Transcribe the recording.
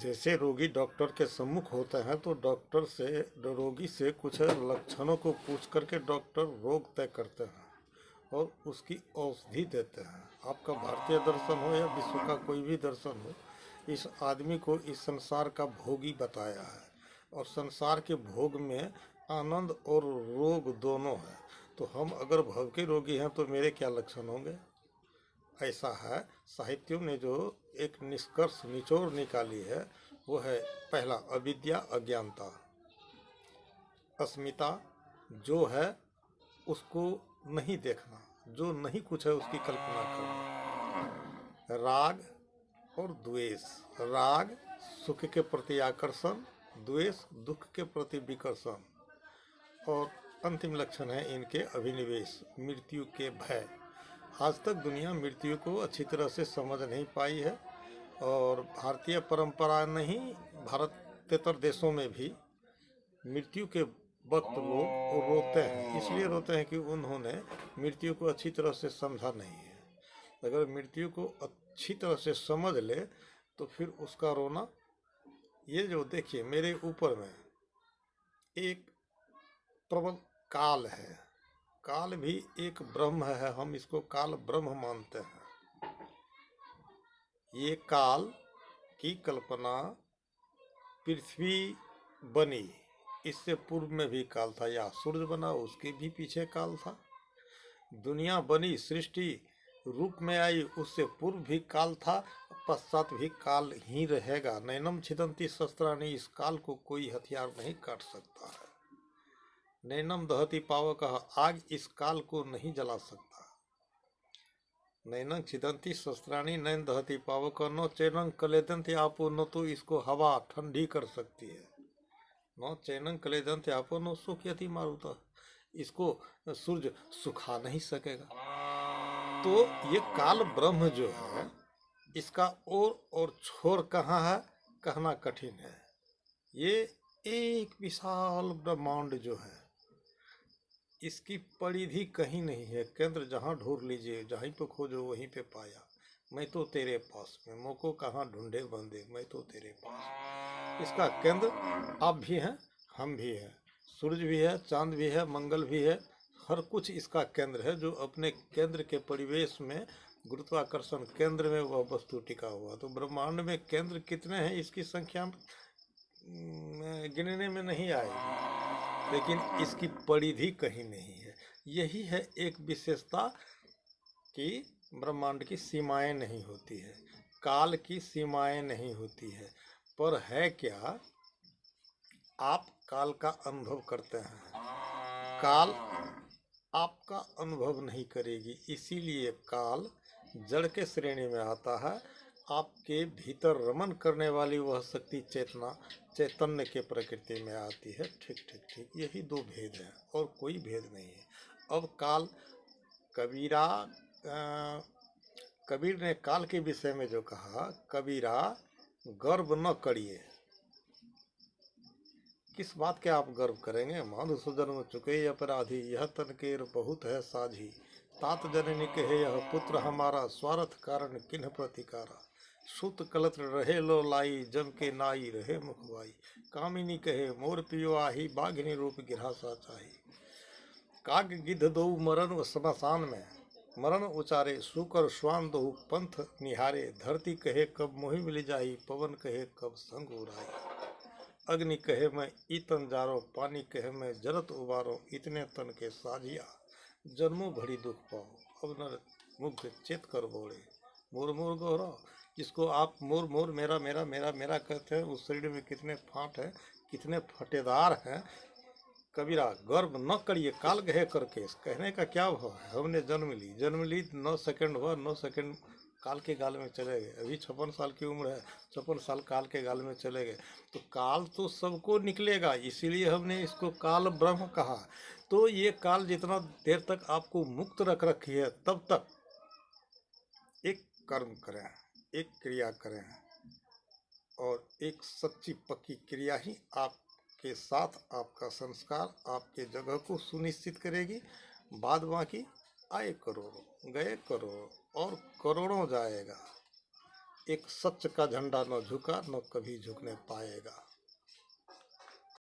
जैसे रोगी डॉक्टर के सम्मुख होते हैं तो डॉक्टर से रोगी से कुछ लक्षणों को पूछ करके डॉक्टर रोग तय करते हैं और उसकी औषधि देते हैं। आपका भारतीय दर्शन हो या विश्व का कोई भी दर्शन हो, इस आदमी को इस संसार का भोगी बताया है और संसार के भोग में आनंद और रोग दोनों है। तो हम अगर भव के रोगी हैं तो मेरे क्या लक्षण होंगे? ऐसा है, साहित्यों ने जो एक निष्कर्ष निचोड़ निकाली है वो है, पहला अविद्या अज्ञानता, अस्मिता जो है उसको नहीं देखना, जो नहीं कुछ है उसकी कल्पना करना, राग और द्वेष, राग सुख के प्रति आकर्षण, द्वेष दुख के प्रति विकर्षण, और अंतिम लक्षण है इनके अभिनिवेश, मृत्यु के भय। आज तक दुनिया मृत्यु को अच्छी तरह से समझ नहीं पाई है और भारतीय परंपरा नहीं, भारतेतर देशों में भी मृत्यु के वक्त लोग रोते हैं। इसलिए रोते हैं कि उन्होंने मृत्यु को अच्छी तरह से समझा नहीं है। अगर मृत्यु को अच्छी तरह से समझ ले तो फिर उसका रोना, ये जो देखिए मेरे ऊपर में एक प्रबल काल है, काल भी एक ब्रह्म है, हम इसको काल ब्रह्म मानते हैं। ये काल की कल्पना पृथ्वी बनी, इससे पूर्व में भी काल था, या सूर्य बना उसके भी पीछे काल था। दुनिया बनी, सृष्टि रूप में आई, उससे पूर्व भी काल था, पश्चात भी काल ही रहेगा। नैनम छिदन्ति शस्त्राणि, इस काल को कोई हथियार नहीं काट सकता है। नैनम दहति पावकः, आग इस काल को नहीं जला सकता। नैनं छिदन्ति शस्त्राणि नैन दहति पावकः, न चैनं क्लेदन्ति आपो, न तो इसको हवा ठंडी कर सकती है, न चैनं क्लेदन्ति आपो न सुखयति मारुतः, इसको सूर्य सुखा नहीं सकेगा। तो ये काल ब्रह्म जो है, इसका और छोर कहाँ है कहना कठिन है। ये एक विशाल ब्रह्मांड जो है, इसकी परिधि कहीं नहीं है। केंद्र जहाँ ढूंढ लीजिए, जहीं पे खोजो वहीं पे पाया। मैं तो तेरे पास में, मोको कहाँ ढूंढे बंदे, मैं तो तेरे पास। इसका केंद्र आप भी हैं, हम भी हैं, सूरज भी है, चांद भी है, मंगल भी है, हर कुछ इसका केंद्र है, जो अपने केंद्र के परिवेश में गुरुत्वाकर्षण केंद्र में वह वस्तु टिका हुआ। तो ब्रह्मांड में केंद्र कितने हैं इसकी संख्या गिनने में नहीं आएगी, लेकिन इसकी परिधि कहीं नहीं है। यही है एक विशेषता कि ब्रह्मांड की सीमाएं नहीं होती है, काल की सीमाएं नहीं होती है। पर है क्या, आप काल का अनुभव करते हैं, काल आपका अनुभव नहीं करेगी। इसीलिए काल जड़ के श्रेणी में आता है। आपके भीतर रमन करने वाली वह शक्ति चेतना चैतन्य के प्रकृति में आती है। ठीक ठीक ठीक, यही दो भेद है और कोई भेद नहीं है। अब काल, कबीर ने काल के विषय में जो कहा, कबीरा गर्व न करिए। किस बात के आप गर्व करेंगे? माधु सुजन्म चुके अपराधी, यह तन केर बहुत है साझी। तात जननी कहे यह पुत्र हमारा, स्वार्थ कारण किन्ह प्रतिकारा। सुत कलत्र रहे लो लाई, जम के नाई रहे मुखवाई। कामिनी कहे मोर पियो आही, बाघिनी रूप गिरासा चाही। काग गिद्ध दो मरण स्मशान में, मरण उचारे सुकर श्वान दो पंथ निहारे। धरती कहे कब मोहि मिल जाई, पवन कहे कब संग उड़ाई। अग्नि कहे मैं ईतन जारो, पानी कहे मैं जरत उबारो। इतने तन के साझिया, जन्मों भरी दुख पाओ। अब नर मुग्ध चेत कर बोले, मोर मोर गौरव। जिसको आप मोर मोर मेरा मेरा मेरा मेरा कहते हैं, उस शरीर में कितने फाट हैं, कितने फटेदार हैं। कबीरा गर्व न करिए काल गहे करके, कहने का क्या भाव है। हमने जन्म ली 9 सेकंड हुआ, 9 सेकंड काल के गाल में चले गए। अभी 56 साल की उम्र है, 56 साल काल के गाल में चले गए। तो काल तो सबको निकलेगा, इसीलिए हमने इसको काल ब्रह्म कहा। तो ये काल जितना देर तक आपको मुक्त रख रखी है, तब तक एक कर्म करें, एक क्रिया करें, और एक सच्ची पक्की क्रिया ही आपके साथ आपका संस्कार आपके जगह को सुनिश्चित करेगी। बाद बाकी आए करोड़ों, गए करोड़ों, और करोड़ों जाएगा। एक सच का झंडा न झुका न कभी झुकने पाएगा।